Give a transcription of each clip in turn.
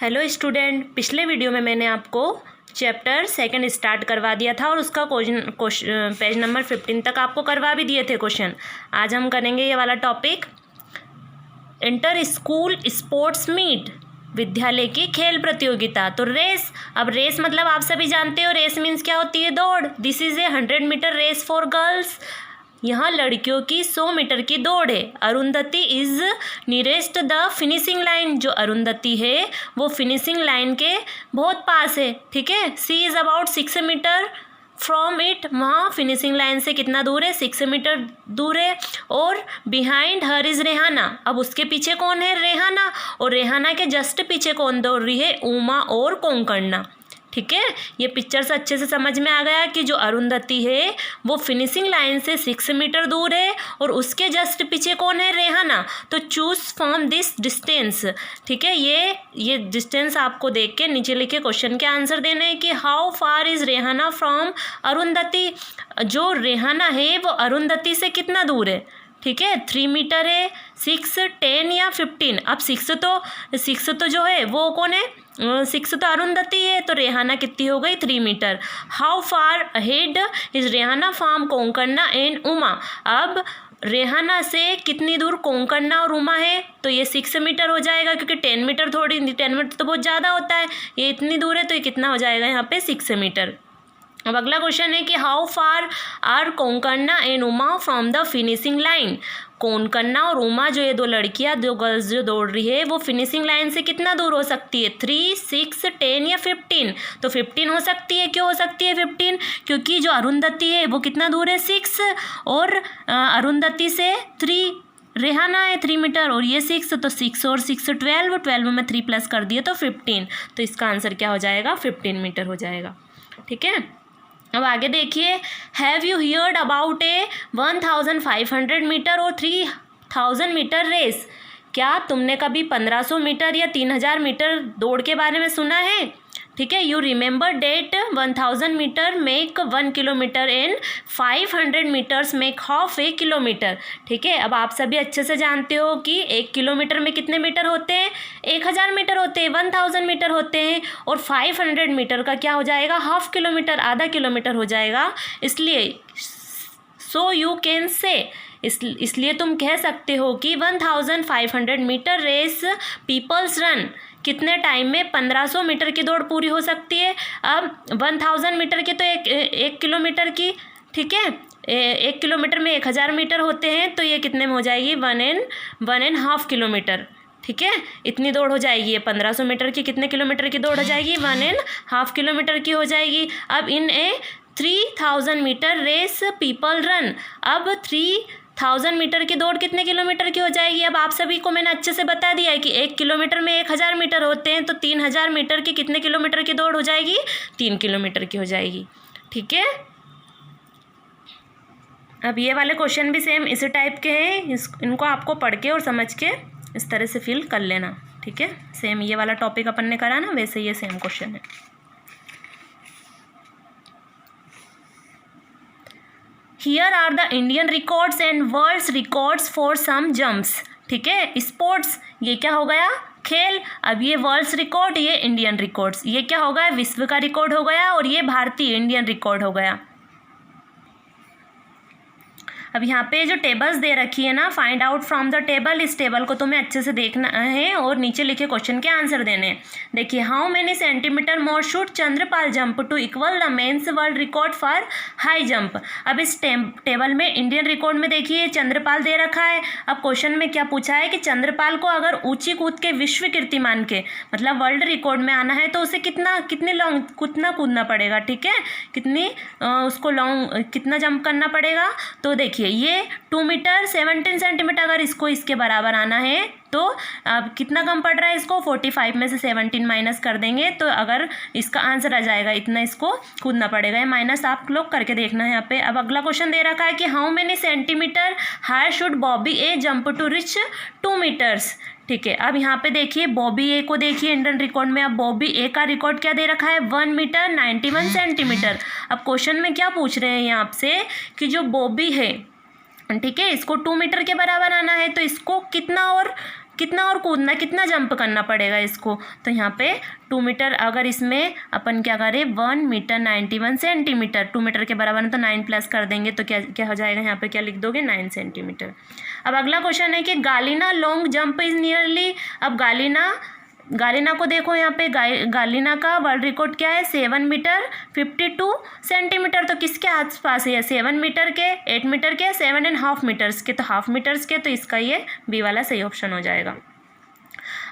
Hello student, पिछले video में मैंने आपको चैप्टर सेकंड स्टार्ट करवा दिया था और उसका पेज नंबर 15 तक आपको करवा भी दिए थे क्वेश्चन। आज हम करेंगे ये वाला topic, inter school sports meet, विद्यालय की खेल प्रतियोगिता। तो रेस, अब रेस मतलब आप सभी जानते हो, रेस मीन्स क्या होती है? दौड़। This is a 100 metre race for girls. यहाँ लड़कियों की 100 मीटर की दौड़ है। Arundhati is nearest the finishing line. जो अरुंधति है वो फिनिशिंग लाइन के बहुत पास है, ठीक है। C is about 6 meter from it. वहाँ फिनिशिंग लाइन से कितना दूर है? 6 मीटर दूर है। और बिहाइंड हर इज़ रेहाना। अब उसके पीछे कौन है? रेहाना। और रेहाना के जस्ट पीछे कौन दौड़ रही है? उमा और कोंकणा, ठीक है। ये पिक्चर से अच्छे से समझ में आ गया कि जो अरुंधति है वो फिनिशिंग लाइन से 6 मीटर दूर है और उसके जस्ट पीछे कौन है? रेहाना। तो चूज फ्रॉम दिस डिस्टेंस, ठीक है। ये डिस्टेंस आपको देख के नीचे लिखे क्वेश्चन के आंसर देने हैं कि how far is Rehana from Arundhati. जो रेहाना है वो अरुंधति से कितना दूर है, ठीक है। 3 मीटर है, 6, 10 या 15। अब 6 तो जो है वो कौन है? 6 तो अरुंधति है, तो रेहाना कितनी हो गई? 3 metre. How far ahead is Rehana from Konkona and Uma. अब रेहाना से कितनी दूर कोंकणा और उमा है? तो ये 6 मीटर हो जाएगा, क्योंकि 10 मीटर 10 मीटर तो बहुत ज़्यादा होता है। ये इतनी दूर है तो ये कितना हो जाएगा यहाँ पे? 6 मीटर। अब अगला क्वेश्चन है कि how far are Konkona and Uma from the finishing line. Konkona और उमा, जो ये दो लड़कियां, दो गर्ल्स जो दौड़ रही है, वो फिनिशिंग लाइन से कितना दूर हो सकती है? 3, 6, 10 या 15। तो 15 हो सकती है। क्यों हो सकती है 15? क्योंकि जो अरुंधति है वो कितना दूर है? 6। और अरुंधति से 3 रेहाना है 3 मीटर और ये 6, तो 6 और 6 12 में 3 प्लस कर दिए तो 15। तो इसका आंसर क्या हो जाएगा? 15 मीटर हो जाएगा, ठीक है। अब आगे देखिए, have you heard about a 1500 metre और 3000 मीटर रेस। क्या तुमने कभी 1500 मीटर या 3000 मीटर दौड़ के बारे में सुना है? ठीक है। You remember that 1000 metre make 1 kilometre and 500 metres make half a kilometre, ठीक है। अब आप सभी अच्छे से जानते हो कि 1 किलोमीटर में कितने मीटर होते हैं? 1000 मीटर होते हैं, 1000 मीटर होते हैं। और 500 मीटर का क्या हो जाएगा? हाफ किलोमीटर, आधा किलोमीटर हो जाएगा। इसलिए सो यू कैन से, इसलिए तुम कह सकते हो कि 1500 मीटर रेस पीपल्स रन, कितने टाइम में 1500 मीटर की दौड़ पूरी हो सकती है। अब 1000 मीटर की तो एक किलोमीटर की, ठीक है। 1 किलोमीटर में 1000 मीटर होते हैं, तो ये कितने में हो जाएगी? 1.5 किलोमीटर, ठीक है। इतनी दौड़ हो जाएगी। ये 1500 मीटर की कितने किलोमीटर की दौड़ हो जाएगी? 1.5 किलोमीटर की हो जाएगी। अब इन ए 3000 मीटर रेस पीपल रन, अब 3000 मीटर की दौड़ कितने किलोमीटर की हो जाएगी? अब आप सभी को मैंने अच्छे से बता दिया है कि 1 किलोमीटर में 1000 मीटर होते हैं, तो 3000 मीटर की कितने किलोमीटर की दौड़ हो जाएगी? 3 किलोमीटर की हो जाएगी, ठीक है। अब ये वाले क्वेश्चन भी सेम इसी टाइप के हैं। इनको आपको पढ़ के और समझ के इस तरह से फिल कर लेना, ठीक है। सेम ये वाला टॉपिक अपन ने करा ना, वैसे ये सेम क्वेश्चन है। Here are the Indian records and world's records for some jumps, ठीक है। स्पोर्ट्स, ये क्या हो गया? खेल। अब ये वर्ल्ड्स रिकॉर्ड, ये इंडियन रिकॉर्ड्स, ये क्या हो गया? विश्व का रिकॉर्ड हो गया और ये भारतीय इंडियन रिकॉर्ड हो गया। अब यहाँ पे जो टेबल्स दे रखी है ना, find out from the table, इस टेबल को तुम्हें अच्छे से देखना है और नीचे लिखे क्वेश्चन के आंसर देने हैं। देखिए, how many centimetre more should Chandrapal jump to equal the men's world record for high jump. अब इस टेबल में इंडियन रिकॉर्ड में देखिए चंद्रपाल दे रखा है। अब क्वेश्चन में क्या पूछा है कि चंद्रपाल को अगर ऊंची कूद के विश्व कीर्तिमान के मतलब वर्ल्ड रिकॉर्ड में आना है तो उसे कितना कूदना पड़ेगा, ठीक है। उसको लॉन्ग कितना जंप करना पड़ेगा? तो देखिए, ये 2 मीटर 17 सेंटीमीटर, अगर इसको इसके बराबर आना है तो अब कितना कम पड़ रहा है इसको? 45 में से 17 माइनस कर देंगे तो अगर इसका आंसर आ जाएगा इतना, इसको कूदना पड़ेगा। ये माइनस आप लोग करके देखना है यहाँ पे। अब अगला क्वेश्चन दे रखा है कि how many centimetre higher should Bobby A jump to reach 2 metres, ठीक है। अब यहाँ पे देखिए बॉबी ए को देखिए इंडियन रिकॉर्ड में। अब बॉबी ए का रिकॉर्ड क्या दे रखा है? 1 मीटर 91 सेंटीमीटर। अब क्वेश्चन में क्या पूछ रहे हैं यहाँ आपसे कि जो बॉबी है, ठीक है, इसको 2 मीटर के बराबर आना है, तो इसको कितना और कूदना, कितना जंप करना पड़ेगा इसको, तो यहाँ पे 2 मीटर, अगर इसमें अपन क्या करें 1 मीटर 91 सेंटीमीटर, 2 मीटर के बराबर है तो 9 प्लस कर देंगे तो क्या हो जाएगा, यहाँ पे क्या लिख दोगे 9 सेंटीमीटर। अब अगला क्वेश्चन है कि गालिना लॉन्ग जंप इज नियरली, अब गालिना को देखो, यहाँ पे गालिना का वर्ल्ड रिकॉर्ड क्या है 7 मीटर 52 सेंटीमीटर, तो किसके आसपास है 7 मीटर के, 8 मीटर के, 7.5 मीटर्स के, तो हाफ मीटर्स के, तो इसका ये बी वाला सही ऑप्शन हो जाएगा।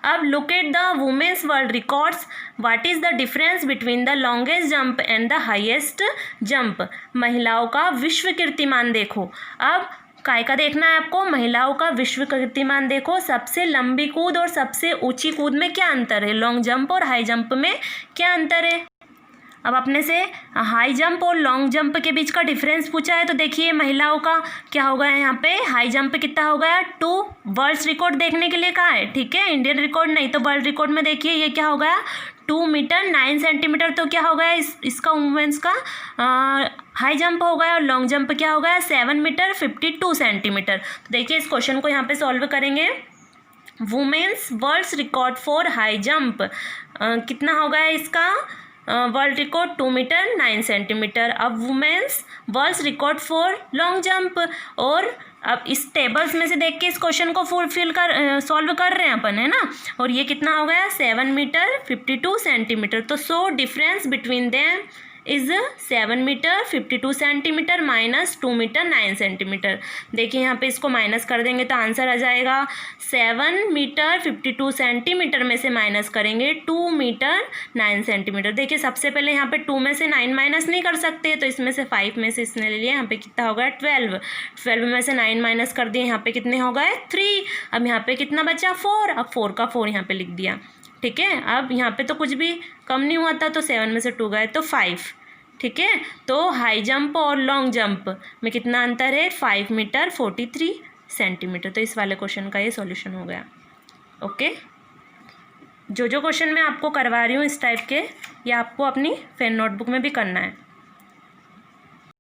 अब look at the women's world records, what is the difference between the longest jump and the highest jump. महिलाओं का विश्व कीर्तिमान देखो, अब काय का देखना है आपको, महिलाओं का विश्व कीर्तिमान देखो, सबसे लंबी कूद और सबसे ऊंची कूद में क्या अंतर है, लॉन्ग जंप और हाई जंप में क्या अंतर है। अब अपने से हाई जंप और लॉन्ग जंप के बीच का डिफरेंस पूछा है, तो देखिए महिलाओं का क्या हो गया, यहाँ पे हाई जंप कितना हो गया 2, वर्ल्ड रिकॉर्ड देखने के लिए कहा है, ठीक है, इंडियन रिकॉर्ड नहीं, तो वर्ल्ड रिकॉर्ड में देखिए ये क्या हो गया 2 मीटर 9 सेंटीमीटर, तो क्या हो गया इसका वुमेन्स का हाई जंप हो गया, और लॉन्ग जंप क्या हो गया 7 मीटर 52 सेंटीमीटर। तो देखिए इस क्वेश्चन को यहाँ पे सॉल्व करेंगे। Women's world record for high jump कितना हो गया इसका वर्ल्ड रिकॉर्ड 2 मीटर 9 सेंटीमीटर। अब women's world record for long jump, और अब इस टेबल्स में से देख के इस क्वेश्चन को सॉल्व कर रहे हैं अपन, है ना, और ये कितना हो गया 7 मीटर 52 सेंटीमीटर, तो so difference between them is 7 metre 52 centimetre minus 2 metre 9 centimetre. देखिए यहाँ पे इसको माइनस कर देंगे तो आंसर आ जाएगा 7 मीटर 52 सेंटीमीटर में से माइनस करेंगे 2 मीटर 9 सेंटीमीटर। देखिए सबसे पहले यहाँ पे 2 में से 9 माइनस नहीं कर सकते, तो इसमें से 5 में से इसने ले लिया, यहाँ पे कितना हो गया 12 में से 9 माइनस कर दिए, यहाँ पे कितने हो गए 3। अब यहाँ पे कितना बचा 4, अब 4 का 4 यहाँ पे लिख दिया, ठीक है। अब यहाँ पे तो कुछ भी कम नहीं हुआ था, तो 7 में से 2 गए तो 5, ठीक है। तो हाई जंप और लॉन्ग जंप में कितना अंतर है 5 मीटर 43 सेंटीमीटर। तो इस वाले क्वेश्चन का ये सॉल्यूशन हो गया। ओके, जो क्वेश्चन मैं आपको करवा रही हूँ इस टाइप के, ये आपको अपनी पेन नोटबुक में भी करना है।